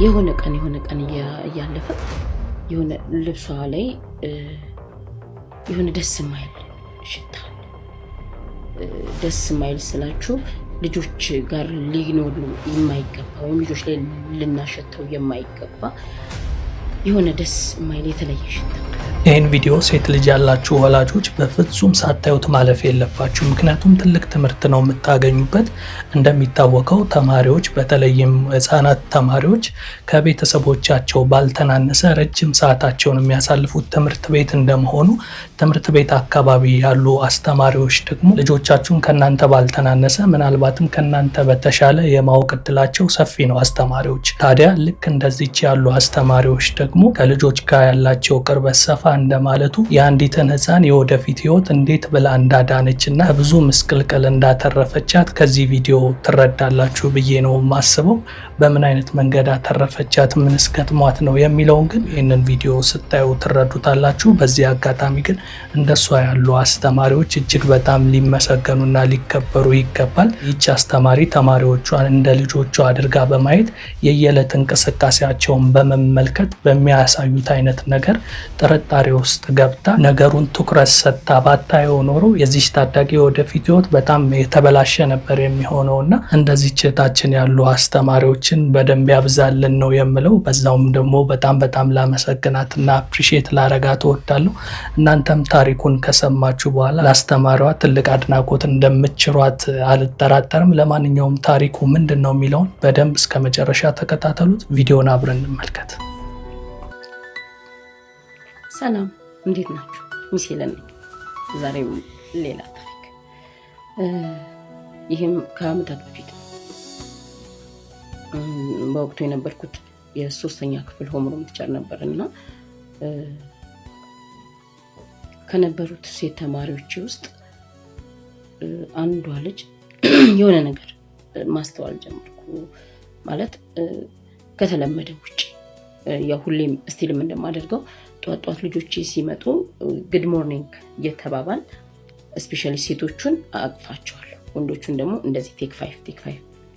የሆነ ቀን እያለፈ የሆነ ልብሷ ላይ የሆነ ደስ የማይል ሽታ ደስ የማይል ስላችሁ ልጆች ጋር ሊኖር የማይገባ ወይም ልጆች ላይ ልናሸተው የማይገባ የሆነ ደስ የማይል የተለየ ሽታ። ይህን ቪዲዮ ሴት ልጅ ያላችሁ ወላጆች በፍጹም ሳታዩት ማለፍ የለባችሁ። ምክንያቱም ትልቅ ትምህርት ነው የምታገኙበት። እንደሚታወቀው ተማሪዎች በተለይም ህፃናት ተማሪዎች ከቤተሰቦቻቸው ባልተናነሰ ረጅም ሰዓታቸውን የሚያሳልፉት ትምህርት ቤት እንደመሆኑ ትምህርት ቤት አካባቢ ያሉ አስተማሪዎች ደግሞ ልጆቻችሁን ከናንተ ባልተናነሰ ምናልባትም ከናንተ በተሻለ የማወቅ እድላቸው ሰፊ ነው አስተማሪዎች። ታዲያ ልክ እንደዚች ያሉ አስተማሪዎች ደግሞ ከልጆች ጋር ያላቸው ቅርበት ሰፋ እንደማለቱ የአንዲትን ህፃን የወደፊት ህይወት እንዴት ብላ እንዳዳነችና ብዙ ምስቅልቅል እንዳተረፈቻት ከዚህ ቪዲዮ ትረዳላችሁ ብዬ ነው ማስበው። በምን አይነት መንገድ አተረፈቻት፣ ምንስ ገጥሟት ነው የሚለውን ግን ይህንን ቪዲዮ ስታዩ ትረዱታላችሁ። በዚህ አጋጣሚ ግን እንደሷ ያሉ አስተማሪዎች እጅግ በጣም ሊመሰገኑና ሊከበሩ ይገባል። ይህች አስተማሪ ተማሪዎቿን እንደ ልጆቿ አድርጋ በማየት የየዕለት እንቅስቃሴያቸውን በመመልከት በሚያሳዩት አይነት ነገር ጥርጣሬ ውስጥ ገብታ ነገሩን ትኩረት ሰጥታ ባታየው ኖሮ የዚህ ታዳጊ ወደፊት ህይወት በጣም የተበላሸ ነበር የሚሆነውና እንደዚህ እህታችን ያሉ አስተማሪዎችን በደንብ ያብዛልን ነው የምለው። በዛውም ደግሞ በጣም ላመሰግናትና አፕሪሺየት ላረጋት እወዳለሁ። እናንተም ታሪኩን ከሰማችሁ በኋላ ለአስተማሪዋ ትልቅ አድናቆት እንደምትችሯት አልጠራጠርም። ለማንኛውም ታሪኩ ምንድነው የሚለውን በደንብ እስከ መጨረሻ ተከታተሉት። ቪዲዮን አብረን እንመልከት። ሰላም፣ እንዴት ናችሁ? ሚሴለን ዛሬም ሌላ ታሪክ። ይህም ከአመታት በፊት በወቅቱ የነበርኩት የሶስተኛ ክፍል ሆምሩም ቲቸር ነበርና ከነበሩት ሴት ተማሪዎች ውስጥ አንዷ ልጅ የሆነ ነገር ማስተዋል ጀመርኩ። ማለት ከተለመደው ውጪ ያው ሁሌም ስቲልም እንደማደርገው ጧት ልጆች ሲመጡ ጉድ ሞርኒንግ እየተባባል ስፔሻሊ ሴቶቹን አቅፋቸዋለሁ፣ ወንዶቹን ደግሞ እንደዚህ ቴክ 5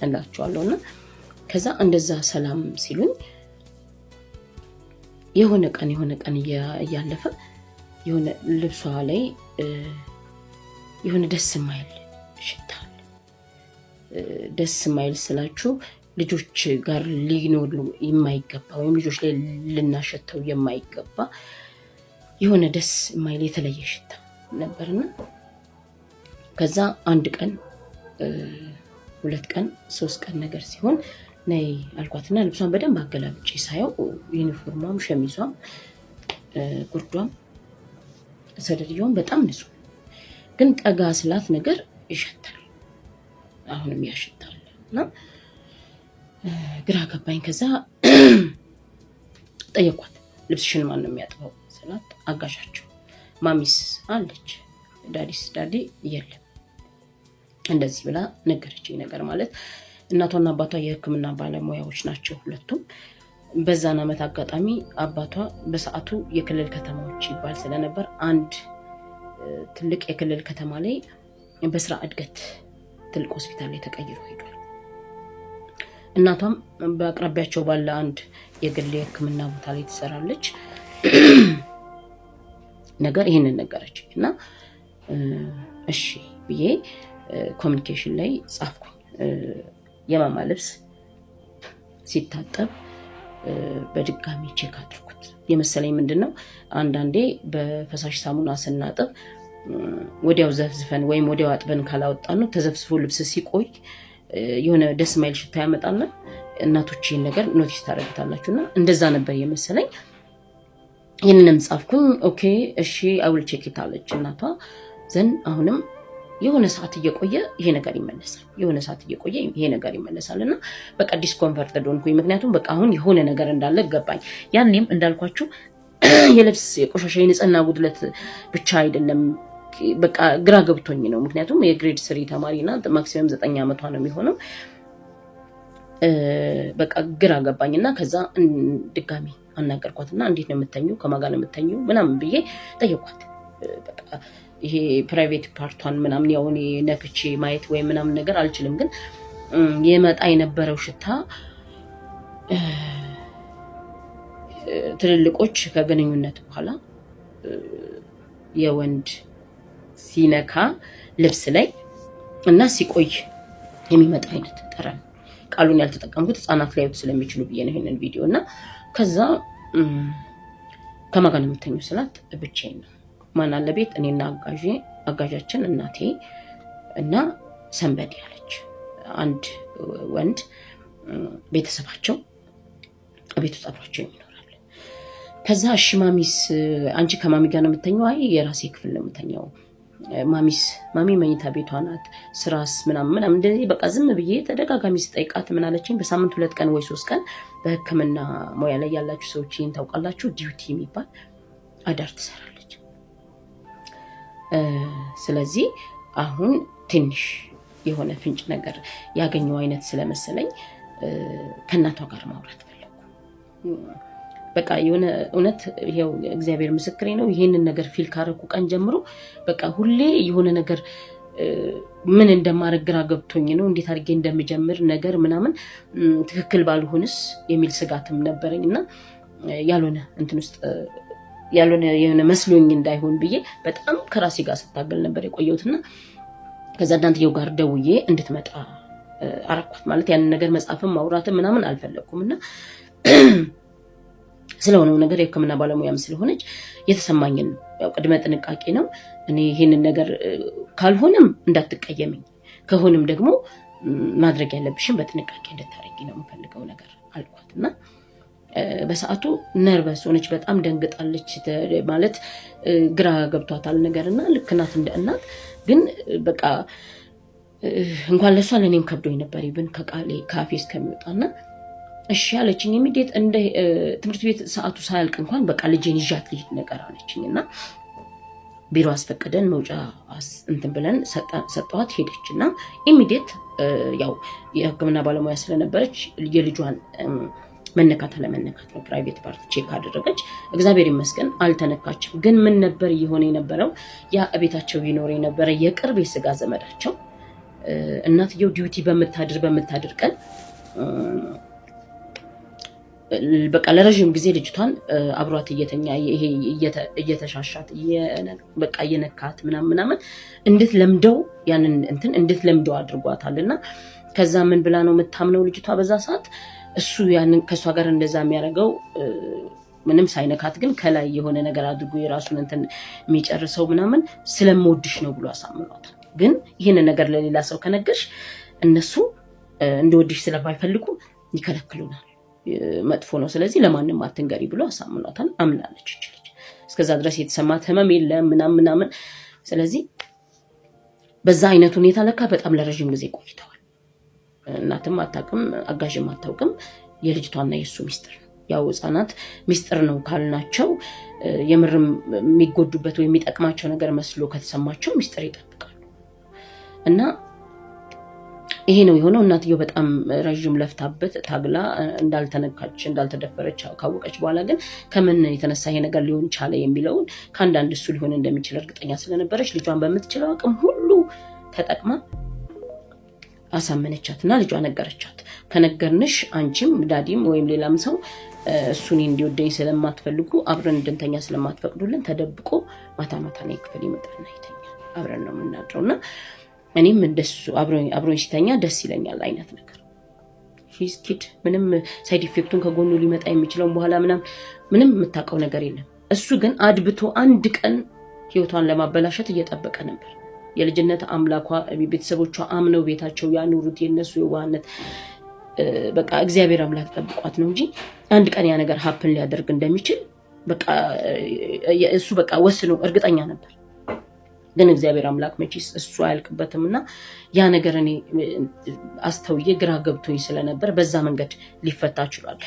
እንላቸዋለሁና ከዛ እንደዛ ሰላም ሲሉኝ የሆነ ቀን እያለፈ የሆነ ልብሷ ላይ የሆነ ደስ የማይል ሽታ ደስ የማይል ስላችሁ ልጆች ጋር ሊኖር የማይገባ ወይም ልጆች ላይ ልናሸተው የማይገባ የሆነ ደስ የማይል የተለየ ሽታ ነበርና ከዛ አንድ ቀን 2 ቀን 3 ቀን ነገር ሲሆን ነይ አልኳትና ልብሷን በደንብ አገላብጬ ሳየው ዩኒፎርሟም ሸሚዟም ጉርዷም ሰደድየውም በጣም ንጹህ ግን ጠጋ ስላት ነገር ይሸታል። አሁንም ያሸታልና ግራ ገባኝ። ከዛ ጠየኳት፣ ልብስሽን ማን ነው የሚያጥበው ስላት አጋሻቸው ማሚስ አለች፣ ዳዲ የለም እንደዚህ ብላ ነገረችኝ። ነገር ማለት እናቷና አባቷ የሕክምና ባለሙያዎች ናቸው ሁለቱም። በዛን አመት አጋጣሚ አባቷ በሰዓቱ የክልል ከተማዎች ይባል ስለነበር አንድ ትልቅ የክልል ከተማ ላይ በስራ እድገት ትልቅ ሆስፒታል ላይ ተቀይሮ ሄዷል። እናቷም በአቅራቢያቸው ባለ አንድ የግል የሕክምና ቦታ ላይ ትሰራለች። ነገር ይሄንን ነገረችኝ እና እሺ ብዬ ኮሚኒኬሽን ላይ ጻፍኩኝ። የማማ ልብስ ሲታጠብ በድጋሚ ቼክ አድርጉት የመሰለኝ ምንድነው አንዳንዴ በፈሳሽ ሳሙና ስናጥብ ወዲያው ዘፍዝፈን ወይም ወዲያው አጥበን ካላወጣን ነው ተዘፍዝፎ ልብስ ሲቆይ የሆነ ደስ ማይል ሽታ ያመጣና እናቶች ይሄን ነገር ኖቲስ ታደርጋላችሁና እንደዛ ነበር የመሰለኝ። ይሄንንም ጻፍኩኝ። ኦኬ እሺ አይ ዊል ቼክ ኢት አለች እናቷ። ዘን አሁንም የሆነ ሰዓት እየቆየ ይሄ ነገር ይመለሳልና በቃ ዲስኮምፈርትድ ሆንኩኝ። ምክንያቱም በቃ አሁን የሆነ ነገር እንዳለ ገባኝ። ያኔም እንዳልኳችሁ የልብስ የቆሻሻ የንጽህና ጉድለት ብቻ አይደለም፣ በቃ ግራ ገብቶኝ ነው። ምክንያቱም የግሬድ 3 ተማሪና ማክሲመም 9 አመቷ ነው የሚሆነው። በቃ ግራ ገባኝና ከዛ ድጋሚ አናገርኳትና እንዴት ነው የምትተኙው ከማን ጋር ነው የምትተኙው ምናምን ብዬ ጠየኳት። በቃ ይሄ ፕራይቬት ፓርቷን ምናምን ያው እኔ ነክቼ ማየት ወይ ምናምን ነገር አልችልም፣ ግን የመጣ የነበረው ሽታ ትልልቆች ከግንኙነት በኋላ የወንድ ሲነካ ልብስ ላይ እና ሲቆይ የሚመጣ አይነት ጠረን ቃሉን ያልተጠቀምኩት ህፃናት ላይ ስለሚችሉ ብዬ ነው ይሄንን ቪዲዮ እና ከዛ ከማን ጋር ነው የምተኛው ስላት ብቻዬን ነው ማን አለ ቤት እኔና አጋዣችን እናቴ እና ሰንበድ ያለች አንድ ወንድ ቤተሰባቸው ቤት ውስጥ አብሯቸው ይኖራል ከዛ እሺ ማሚስ አንቺ ከማሚ ጋር ነው የምተኛው አይ የራሴ ክፍል ነው የምተኛው ማሚ መኝታ ቤቷ ናት ስራስ ምናምን እንደዚህ በቃ ዝም ብዬ ተደጋጋሚ ስጠይቃት ምን አለችኝ በሳምንት 2 ቀን ወይ 3 ቀን በህክምና ሞያ ላይ ያላችሁ ሰዎች ይሄን ታውቃላችሁ ዲዩቲ የሚባል አዳር ትሰራለች ስለዚህ አሁን ትንሽ የሆነ ፍንጭ ነገር ያገኘው አይነት ስለመሰለኝ ከናቷ ጋር ማውራት ፈለኩ በቃ የሆነ እውነት ይሄው እግዚአብሔር ምስክሬ ነው ይሄንን ነገር ፊል ካረኩ ቀን ጀምሮ በቃ ሁሌ የሆነ ነገር ምን እንደማረግ ግራ ገብቶኝ ነው እንዴት አድርጌ እንደምጀምር ነገር ምናምን ትክክል ባልሆንስ የሚል ስጋትም ነበርኝና ያልሆነ እንትን ውስጥ ያልሆነ የሆነ መስሎኝ እንዳይሆን ብዬ በጣም ከራሴ ጋር ስታገል ነበር የቆየሁትና ከዛ ዳንትየው ጋር ደውዬ እንድትመጣ አረኳት ማለት ያን ነገር መጻፍም ማውራትም ምናምን አልፈለኩም እና ስለሆነው ነገር የህክምና ባለሙያም ስለሆነች የተሰማኝን ያው ቅድመ ጥንቃቄ ነው እኔ ይሄንን ነገር ካልሆነም እንዳትቀየምኝ ከሆነም ደግሞ ማድረግ ያለብሽን በጥንቃቄ እንድታረጊ ነው የምፈልገው ነገር አልኳትና በሰዓቱ ነርቨስ ሆነች በጣም ደንግጣለች ማለት ግራ ገብቷታል ነገርና ልክናት እንደ እናት ግን በቃ እንኳን ለሷ ለኔም ከብዶኝ ነበር ይብን ከቃሌ ካፌ እስከሚወጣና እሺ አለችኝ ኢሚዲየት እንደ ትምህርት ቤት ሰዓቱ ሳያልቅ እንኳን በቃ ልጄን ይዣት ልጅ ነገር አለችኝና ቢሮ አስፈቀደን መውጫ እንትን ብለን ሰጣት ሄደችና ኢሚዲየት ያው የህክምና ባለሙያ ስለነበረች የልጇን መነካት ለመነካት ነው ፕራይቬት ፓርት ቼክ አደረገች እግዚአብሔር ይመስገን አልተነካችም ግን ምን ነበር ይሆነ የነበረው ያ ቤታቸው ይኖር የነበረ የቅርብ የስጋ ዘመዳቸው እናትየው ዲዩቲ በመታደር ቀን በቃ ለረጅም ጊዜ ልጅቷን አብሯት እየተኛ ይሄ እየተሻሻት በቃ እየነካት ምናምን እንድትለምደው ያንን እንትን እንድትለምደው አድርጓታልና ከዛ ምን ብላ ነው የምታምነው ልጅቷ በዛ ሰዓት እሱ ያንን ከሷ ጋር እንደዛ የሚያደርገው ምንም ሳይነካት ግን ከላይ የሆነ ነገር አድርጎ የራሱን እንትን የሚጨርሰው ምናምን ስለምወድሽ ነው ብሎ አሳምኗታል ግን ይሄን ነገር ለሌላ ሰው ከነገርሽ እነሱ እንደወድሽ ስለማይፈልጉ ይከለክሉናል መጥፎ ነው ስለዚህ ለማንንም አትንገሪ ብሎ አሳምኗታል አምናለች ልጅ እስከዛ ድረስ የተሰማት ህመም የለም ምናምን ስለዚህ በዛ አይነት ሁኔታ ለካ በጣም ለረጅም ጊዜ ቆይተዋል እናትም አታውቅም አጋዥም አታውቅም የልጅቷና የሱ ሚስጥር ያው ህፃናት ሚስጥር ነው ካልናቸው የምርም የሚጎዱበት ወይ የሚጠቅማቸው ነገር መስሎ ከተሰማቸው ሚስጥር ይጠብቃሉ እና ይሄ ነው የሆነው እናትየው በጣም ረጅም ለፍታበት ታግላ እንዳልተነካች እንዳልተደፈረች ካወቀች በኋላ ግን ከምን የተነሳ ይሄ ነገር ሊሆን ቻለ የሚለውን ካንዳንድ እሱ ሊሆን እንደሚችል እርግጠኛ ስለነበረች ልጇን በመትችለው አቅም ሁሉ ተጠቅማ አሳመነቻትና ልጇ ነገረቻት ከነገርንሽ አንቺም ዳዲም ወይም ሌላም ሰው እሱን እንዲወደኝ ስለማትፈልጉ አብረን እንድንተኛ ስለማትፈቅዱልን ተደብቆ ማታ ነው ክፍል ይመጣና ይተኛል አብረን ነው የምናድረውና እኔም እንደሱ አብሮኝ ሲተኛ ደስ ይለኛል አይነት ነገር ሂስ ኪድ ምንም ሳይድ ኢፌክቱን ከጎኑ ሊመጣ የሚችለው በኋላ ምንም የምታውቀው ነገር የለም እሱ ግን አድብቶ አንድ ቀን ህይወቷን ለማበላሸት እየጠበቀ ነበር የልጅነት አምላኳ ቤተሰቦቿ አምነው ቤታቸው ያኑሩት የነሱ የዋህነት በቃ እግዚአብሔር አምላክ ጠብቋት ነው እንጂ አንድ ቀን ያ ነገር ሀፕን ሊያደርግ እንደሚችል በቃ እሱ በቃ ወስኖ እርግጠኛ ነበር ግን እግዚአብሔር አምላክ መቼስ እሱ አያልቅበትምና ያ ነገር እኔ አስተውዬ ግራ ገብቶኝ ስለነበር በዛ መንገድ ሊፈታ ይችላል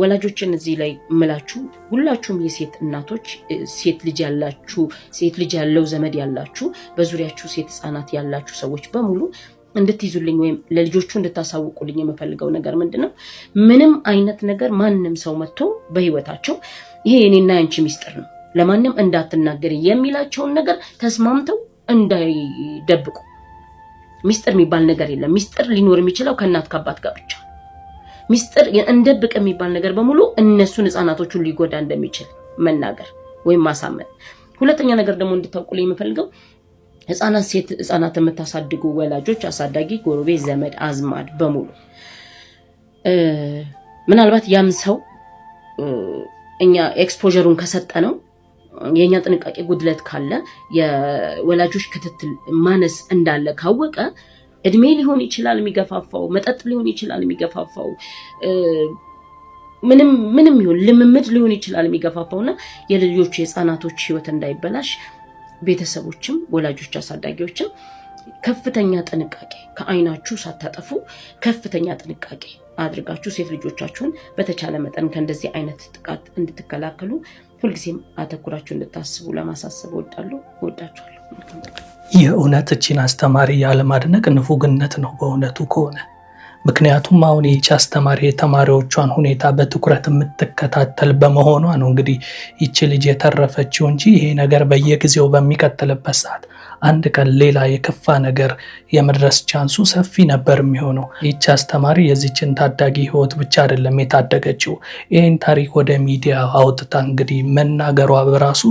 ወላጆችን እዚህ ላይ ምላችሁ ሁላችሁም የሴት እናቶች ሴት ልጅ ያላችሁ ሴት ልጅ ያለው ዘመድ ያላችሁ በዙሪያችሁ ሴት ህፃናት ያላችሁ ሰዎች በሙሉ እንድትይዙልኝ ወይም ለልጆቹ እንድታሳውቁልኝ የምፈልገው ነገር ምንድነው ምንም አይነት ነገር ማንንም ሰው መጥቶ በህይወታቸው ይሄ የኔና ያንቺ ሚስጥር ነው ለማንንም እንዳትናገር የሚላቸውን ነገር ተስማምተው እንዳይደብቁ ሚስጥር የሚባል ነገር የለም ሚስጥር ሊኖር የሚችለው ከእናት ከአባት ጋር ብቻ ሚስጥር እንደብቅ የሚባል ነገር በሙሉ እነሱን ህፃናቶቹን ሊጎዳ እንደሚችል መናገር ወይም ማሳመን። ሁለተኛ ነገር ደግሞ እንድታውቁልኝ የምፈልገው ሴት ህፃናት የምታሳድጉ ወላጆች፣ አሳዳጊ፣ ጎረቤት፣ ዘመድ አዝማድ በሙሉ ምናልባት ያም ሰው እኛ ኤክስፖዠሩን ከሰጠነው የኛ ጥንቃቄ ጉድለት ካለ የወላጆች ክትትል ማነስ እንዳለ ካወቀ እድሜ ሊሆን ይችላል የሚገፋፋው፣ መጠጥ ሊሆን ይችላል የሚገፋፋው፣ ምንም ይሁን ልምምድ ሊሆን ይችላል የሚገፋፋውና የልጆች የህፃናቶች ህይወት እንዳይበላሽ ቤተሰቦችም ወላጆች አሳዳጊዎችም ከፍተኛ ጥንቃቄ ከአይናችሁ ሳታጠፉ ከፍተኛ ጥንቃቄ አድርጋችሁ ሴት ልጆቻችሁን በተቻለ መጠን ከእንደዚህ አይነት ጥቃት እንድትከላከሉ ሁልጊዜም አተኩራችሁ እንድታስቡ ለማሳሰብ እወዳችኋለሁ። የእውነት እቺን አስተማሪ ያለማድነቅ ንፉግነት ነው በእውነቱ ከሆነ። ምክንያቱም አሁን ይህች አስተማሪ የተማሪዎቿን ሁኔታ በትኩረት የምትከታተል በመሆኗ ነው እንግዲህ ይቺ ልጅ የተረፈችው እንጂ ይሄ ነገር በየጊዜው በሚቀጥልበት ሰዓት አንድ ቀን ሌላ የከፋ ነገር የመድረስ ቻንሱ ሰፊ ነበር የሚሆነው። ይህች አስተማሪ የዚችን ታዳጊ ህይወት ብቻ አይደለም የታደገችው፣ ይህን ታሪክ ወደ ሚዲያ አውጥታ እንግዲህ መናገሯ በራሱ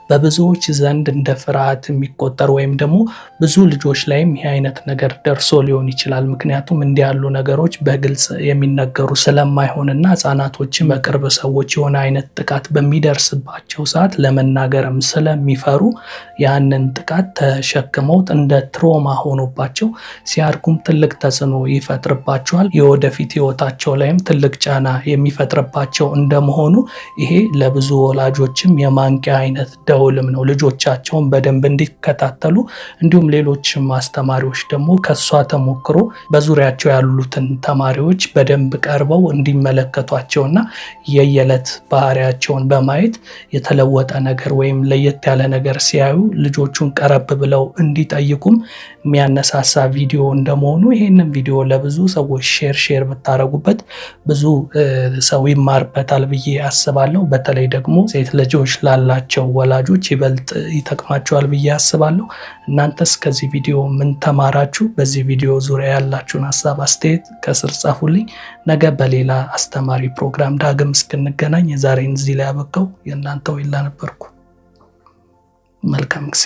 በብዙዎች ዘንድ እንደ ፍርሃት የሚቆጠር ወይም ደግሞ ብዙ ልጆች ላይም ይህ አይነት ነገር ደርሶ ሊሆን ይችላል። ምክንያቱም እንዲህ ያሉ ነገሮች በግልጽ የሚነገሩ ስለማይሆንና ህጻናቶችን በቅርብ ሰዎች የሆነ አይነት ጥቃት በሚደርስባቸው ሰዓት ለመናገርም ስለሚፈሩ ያንን ጥቃት ተሸክመውት እንደ ትሮማ ሆኖባቸው ሲያድጉም ትልቅ ተጽዕኖ ይፈጥርባቸዋል። የወደፊት ህይወታቸው ላይም ትልቅ ጫና የሚፈጥርባቸው እንደመሆኑ ይሄ ለብዙ ወላጆችም የማንቂያ አይነት ደውልም ነው። ልጆቻቸውን በደንብ እንዲከታተሉ እንዲሁም ሌሎችም አስተማሪዎች ደግሞ ከሷ ተሞክሮ በዙሪያቸው ያሉትን ተማሪዎች በደንብ ቀርበው እንዲመለከቷቸውና የየዕለት ባህሪያቸውን በማየት የተለወጠ ነገር ወይም ለየት ያለ ነገር ሲያዩ ልጆቹን ቀረብ ብለው እንዲጠይቁም የሚያነሳሳ ቪዲዮ እንደመሆኑ ይሄንን ቪዲዮ ለብዙ ሰዎች ሼር ብታረጉበት ብዙ ሰው ይማርበታል ብዬ አስባለሁ። በተለይ ደግሞ ሴት ልጆች ላላቸው ወላጆች ይበልጥ ይጠቅማቸዋል ብዬ አስባለሁ። እናንተስ ከዚህ ቪዲዮ ምን ተማራችሁ? በዚህ ቪዲዮ ዙሪያ ያላችሁን ሀሳብ አስተያየት ከስር ጻፉልኝ። ነገ በሌላ አስተማሪ ፕሮግራም ዳግም እስክንገናኝ የዛሬን እዚህ ላይ አበቃው። የእናንተው ይላ ነበርኩ። መልካም ጊዜ